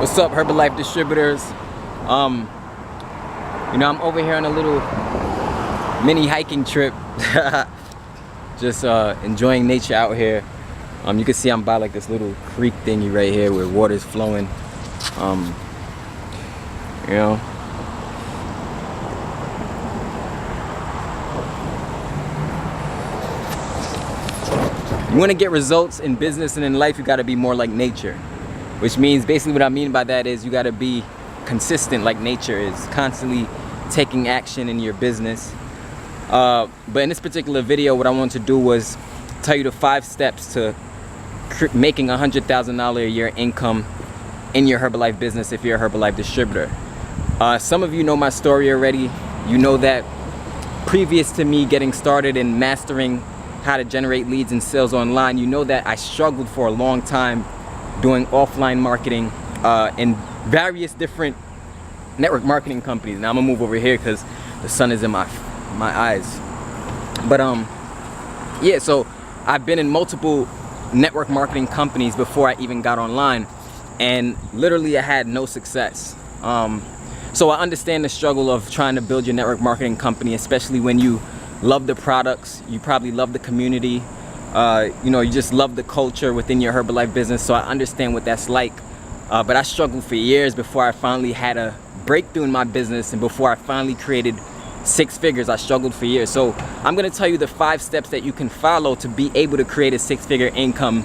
What's up, Herbalife Distributors? I'm over here on a little mini hiking trip. Just enjoying nature out here. You can see I'm by like this little creek thingy right here where water's flowing. You want to get results in business and in life, you got to be more like nature. Which means basically what I mean by that is you got to be consistent like nature is, constantly taking action in your business. But in this particular video, what I wanted to do was tell you the 5 steps to making $100,000 a year income in your Herbalife business if you're a Herbalife distributor. Some of you know my story already. You know that previous to me getting started and mastering how to generate leads and sales online, you know that I struggled for a long time doing offline marketing in various different network marketing companies. Now I'm gonna move over here because the sun is in my eyes. But yeah, so I've been in multiple network marketing companies before I even got online, and literally I had no success. So I understand the struggle of trying to build your network marketing company, especially when you love the products, you probably love the community, you just love the culture within your Herbalife business. So I understand what that's like. But I struggled for years before I finally had a breakthrough in my business, and before I finally created 6 figures, I struggled for years. So I'm gonna tell you the 5 steps that you can follow to be able to create a 6-figure income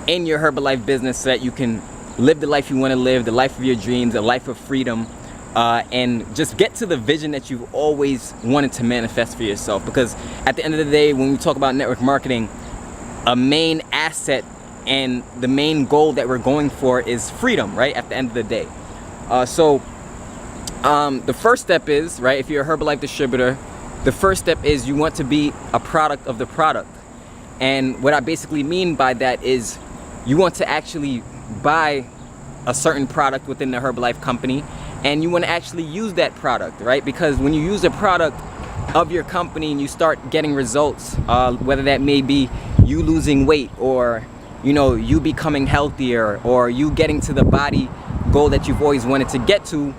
in your Herbalife business so that you can live the life you wanna live, the life of your dreams, a life of freedom, and just get to the vision that you've always wanted to manifest for yourself. Because at the end of the day, when we talk about network marketing, a main asset and the main goal that we're going for is freedom, right? At the end of the day. The first step is, right, if you're a Herbalife distributor, the first step is you want to be a product of the product. And what I basically mean by that is you want to actually buy a certain product within the Herbalife company, and you want to actually use that product, right? Because when you use a product of your company and you start getting results, whether that may be you losing weight, or you becoming healthier, or you getting to the body goal that you've always wanted to get to,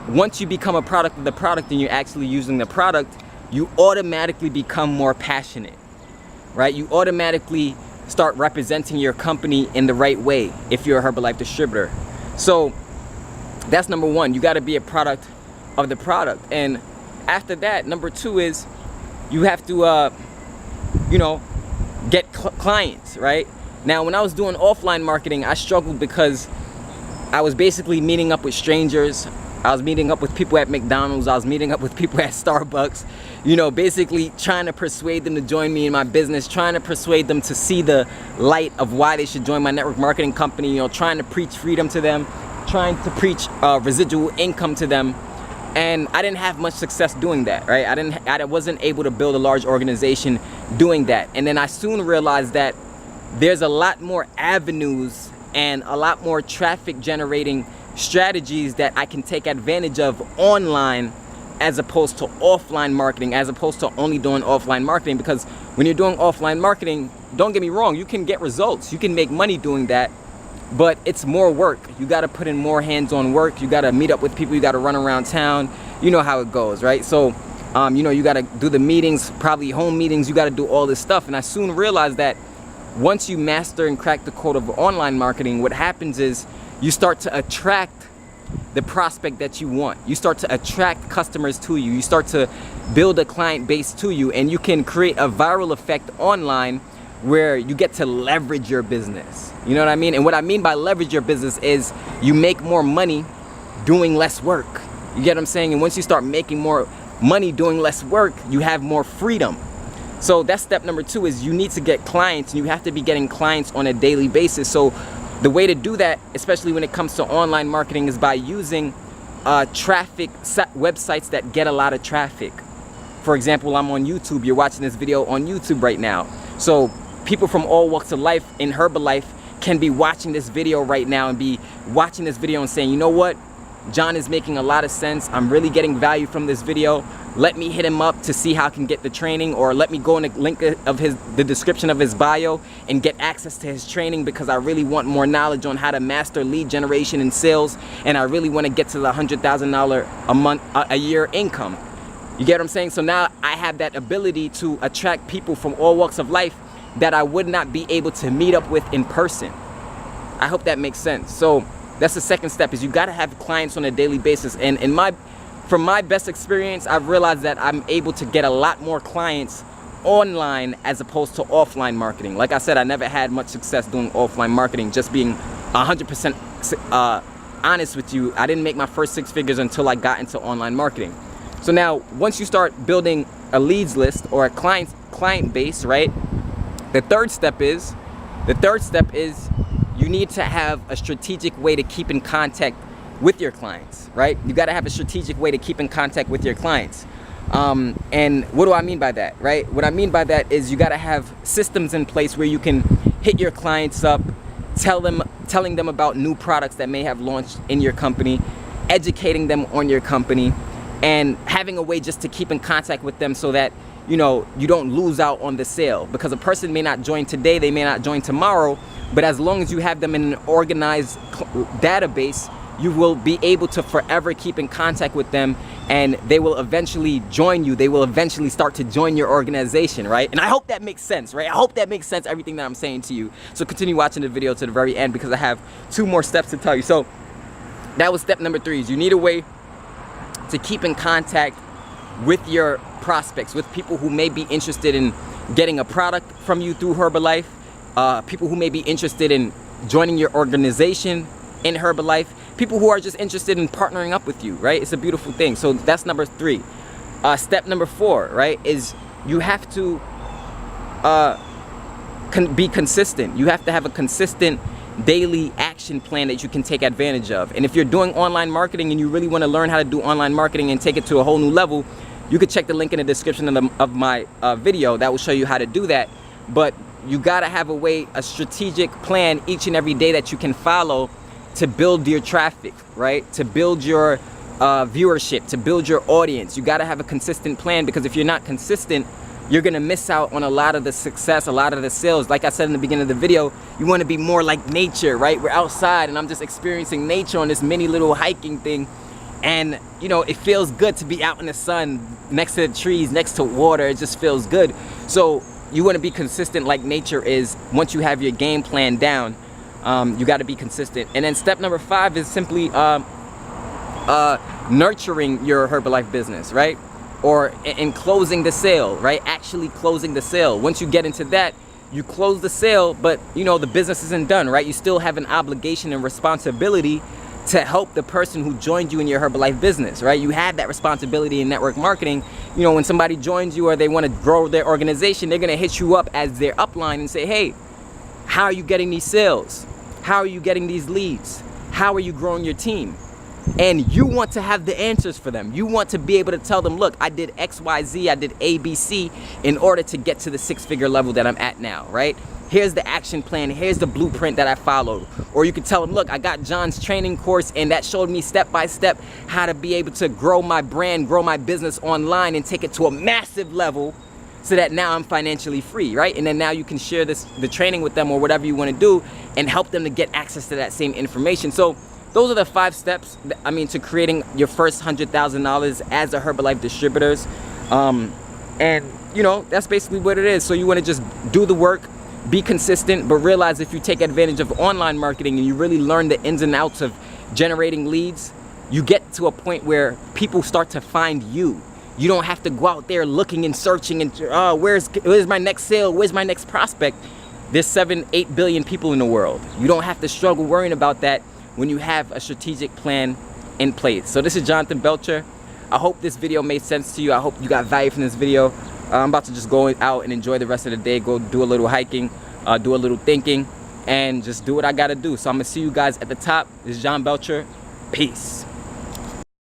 once you become a product of the product and you're actually using the product, you automatically become more passionate, right? You automatically start representing your company in the right way if you're a Herbalife distributor. So that's number 1. You got to be a product of the product. And after that, number 2 is you have to get clients, right? Now, when I was doing offline marketing, I struggled because I was basically meeting up with strangers. I was meeting up with people at McDonald's. I was meeting up with people at Starbucks, basically trying to persuade them to join me in my business, trying to persuade them to see the light of why they should join my network marketing company, trying to preach freedom to them, trying to preach residual income to them. And I didn't have much success doing that, right? I wasn't able to build a large organization doing that. And then I soon realized that there's a lot more avenues and a lot more traffic generating strategies that I can take advantage of online as opposed to offline marketing, as opposed to only doing offline marketing. Because when you're doing offline marketing, don't get me wrong, you can get results, you can make money doing that, but it's more work. You got to put in more hands-on work. You got to meet up with people, you got to run around town, you know how it goes, right? So you got to do the meetings, probably home meetings, you got to do all this stuff. And I soon realized that once you master and crack the code of online marketing, what happens is you start to attract the prospect that you want. You start to attract customers to you. You start to build a client base to you, and you can create a viral effect online where you get to leverage your business. You know what I mean? And what I mean by leverage your business is you make more money doing less work. You get what I'm saying? And once you start making more money doing less work, you have more freedom. So that's step number 2, is you need to get clients, and you have to be getting clients on a daily basis. So the way to do that, especially when it comes to online marketing, is by using websites that get a lot of traffic. For example, I'm on YouTube. You're watching this video on YouTube right now. So people from all walks of life in Herbalife can be watching this video right now and be watching this video and saying, you know what? Jon is making a lot of sense. I'm really getting value from this video. Let me hit him up to see how I can get the training, or let me go in the link of the description of his bio and get access to his training, because I really want more knowledge on how to master lead generation and sales, and I really want to get to the $100,000 a year income. You get what I'm saying? So now I have that ability to attract people from all walks of life that I would not be able to meet up with in person. I hope that makes sense. So that's the second step, is you got to have clients on a daily basis. And from my best experience, I've realized that I'm able to get a lot more clients online as opposed to offline marketing. Like I said, I never had much success doing offline marketing. Just being 100% honest with you, I didn't make my first 6 figures until I got into online marketing. So now, once you start building a leads list or a client base, right? The third step is you need to have a strategic way to keep in contact with your clients, right? You got to have a strategic way to keep in contact with your clients. And what do I mean by that, right? What I mean by that is you got to have systems in place where you can hit your clients up, telling them about new products that may have launched in your company, educating them on your company, and having a way just to keep in contact with them so that, you know, you don't lose out on the sale. Because a person may not join today, they may not join tomorrow, but as long as you have them in an organized database, you will be able to forever keep in contact with them, and they will eventually join you. They will eventually start to join your organization, right? And I hope that makes sense, right? I hope that makes sense, everything that I'm saying to you. So continue watching the video to the very end, because I have 2 more steps to tell you. So that was step number 3, is you need a way to keep in contact with your prospects, with people who may be interested in getting a product from you through Herbalife, people who may be interested in joining your organization in Herbalife, people who are just interested in partnering up with you, right? It's a beautiful thing. So that's number 3. Step number 4, right, is you have to be consistent. You have to have a consistent daily action plan that you can take advantage of. And if you're doing online marketing and you really want to learn how to do online marketing and take it to a whole new level, you could check the link in the description of my video that will show you how to do that. But you got to have a strategic plan each and every day that you can follow to build your traffic, right? To build your viewership, to build your audience. You got to have a consistent plan, because if you're not consistent, you're gonna miss out on a lot of the success, a lot of the sales. Like I said in the beginning of the video, you wanna be more like nature, right? We're outside and I'm just experiencing nature on this mini little hiking thing. And you know, it feels good to be out in the sun, next to the trees, next to water. It just feels good. So you wanna be consistent like nature is. Once you have your game plan down, you gotta be consistent. And then step number 5 is simply nurturing your Herbalife business, right? Or in closing the sale, right? Actually closing the sale. Once you get into that, you close the sale, but you know, the business isn't done, right? You still have an obligation and responsibility to help the person who joined you in your Herbalife business, right? You have that responsibility in network marketing. You know, when somebody joins you or they want to grow their organization, they're going to hit you up as their upline and say, hey, how are you getting these sales? How are you getting these leads? How are you growing your team? And you want to have the answers for them. You want to be able to tell them, look, I did X, Y, Z, I did A, B, C in order to get to the 6-figure level that I'm at now, right? Here's the action plan. Here's the blueprint that I followed. Or you could tell them, look, I got Jon's training course and that showed me step by step how to be able to grow my brand, grow my business online and take it to a massive level so that now I'm financially free, right? And then now you can share the training with them or whatever you want to do and help them to get access to that same information. So those are the 5 steps, to creating your first $100,000 as a Herbalife distributors. And you know, that's basically what it is. So you want to just do the work, be consistent, but realize if you take advantage of online marketing and you really learn the ins and outs of generating leads, you get to a point where people start to find you. You don't have to go out there looking and searching and where's my next sale? Where's my next prospect? There's 7-8 billion people in the world. You don't have to struggle worrying about that when you have a strategic plan in place. So this is Jonathan Belcher. I hope this video made sense to you. I hope you got value from this video. I'm about to just go out and enjoy the rest of the day, go do a little hiking, do a little thinking, and just do what I gotta do. So I'm gonna see you guys at the top. This is Jon Belcher. Peace.